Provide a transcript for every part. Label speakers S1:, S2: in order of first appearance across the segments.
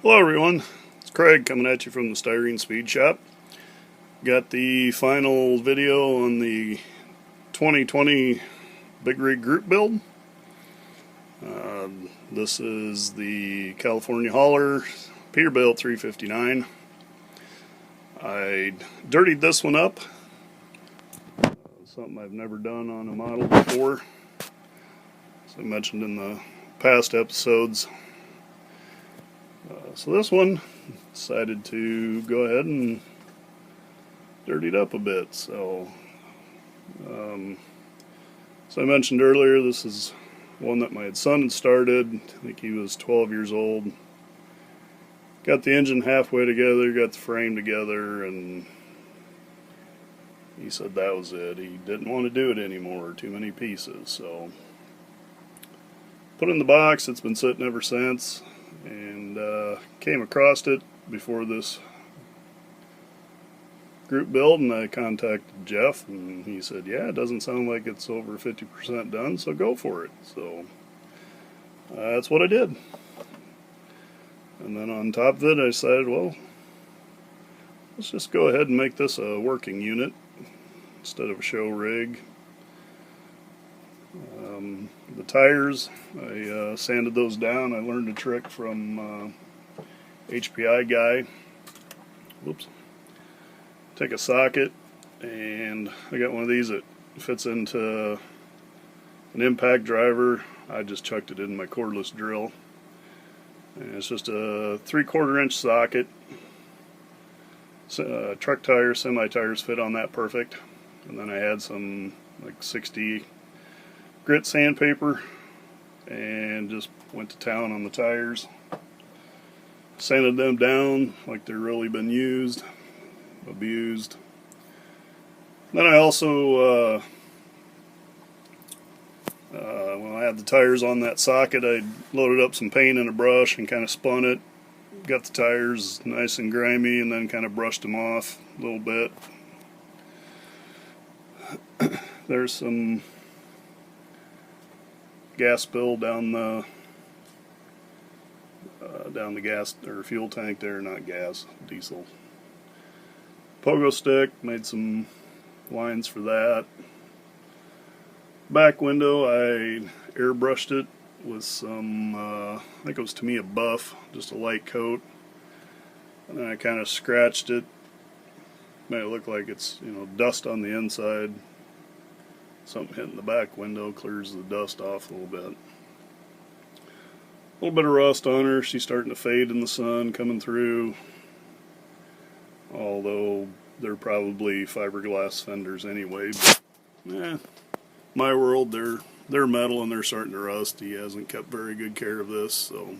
S1: Hello everyone, it's Craig coming at you from the Styrene Speed Shop. Got the final video on the 2020 Big Rig Group build. This is the California Hauler Peterbilt 359. I dirtied this one up. Something I've never done on a model before. As I mentioned in the past episodes. So this one, decided to go ahead and dirty it up a bit. So I mentioned earlier, this is one that my son had started. I think he was 12 years old. Got the engine halfway together, got the frame together, and he said that was it. He didn't want to do it anymore, too many pieces. So put it in the box. It's been sitting ever since. And came across it before this group build, and I contacted Jeff, and he said, yeah, it doesn't sound like it's over 50% done, so go for it. So that's what I did. And then on top of it, I decided, well, let's just go ahead and make this a working unit instead of a show rig. The tires, I sanded those down. I learned a trick from HPI guy. Whoops. Take a socket, and I got one of these that fits into an impact driver. I just chucked it in my cordless drill. And it's just a 3/4 inch socket. Truck tires, semi tires fit on that perfect. And then I had some like 60 grit sandpaper and just went to town on the tires. Sanded them down like they've really been used, abused. Then I also, when I had the tires on that socket, I loaded up some paint in a brush and kind of spun it. Got the tires nice and grimy, and then kind of brushed them off a little bit. There's some gas spill down the gas or fuel tank there, not gas, diesel. Pogo stick, made some lines for that. Back window, I airbrushed it with some, I think it was Tamiya Buff, just a light coat. And then I kind of scratched it. Made it look like it's, dust on the inside. Something hitting the back window clears the dust off a little bit. A little bit of rust on her. She's starting to fade in the sun coming through. Although they're probably fiberglass fenders anyway. But, my world, they're metal and they're starting to rust. He hasn't kept very good care of this. So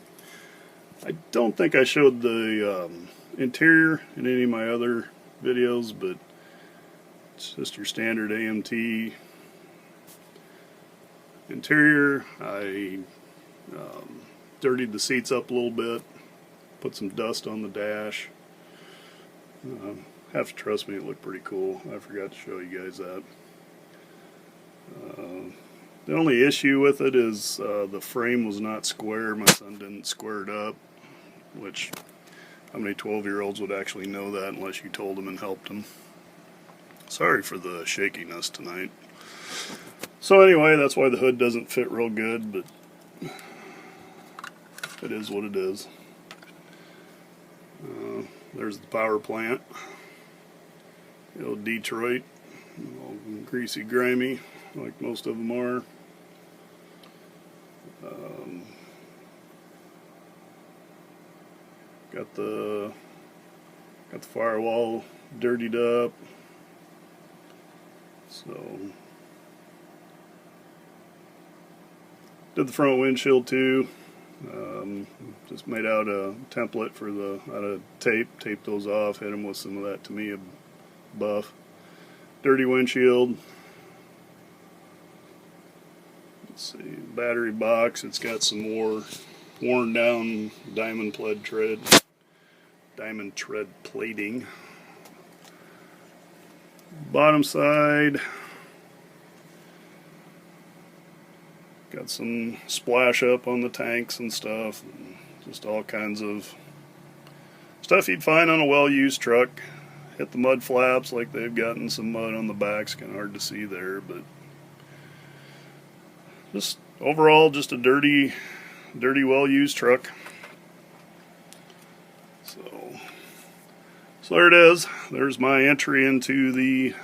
S1: I don't think I showed the interior in any of my other videos, but it's just your standard AMT interior. I dirtied the seats up a little bit, put some dust on the dash. Have to trust me, it looked pretty cool. I forgot to show you guys that. The only issue with it is the frame was not square. My son didn't square it up, which how many 12-year-olds would actually know that unless you told them and helped them. Sorry for the shakiness tonight. So anyway, that's why the hood doesn't fit real good, but it is what it is. There's the power plant. The old Detroit, all greasy, grimy, like most of them are. Got the firewall dirtied up. So did the front windshield too. Just made out a template for out of tape. Taped those off. Hit them with some of that Tamiya Buff. Dirty windshield. Let's see. Battery box. It's got some more worn down diamond tread plating. Bottom side. Got some splash up on the tanks and stuff, and just all kinds of Stuff you'd find on a well-used truck. Hit the mud flaps like they've gotten some mud on the backs, kind of hard to see there, but just overall just a dirty well-used truck. So there it is. There's my entry into the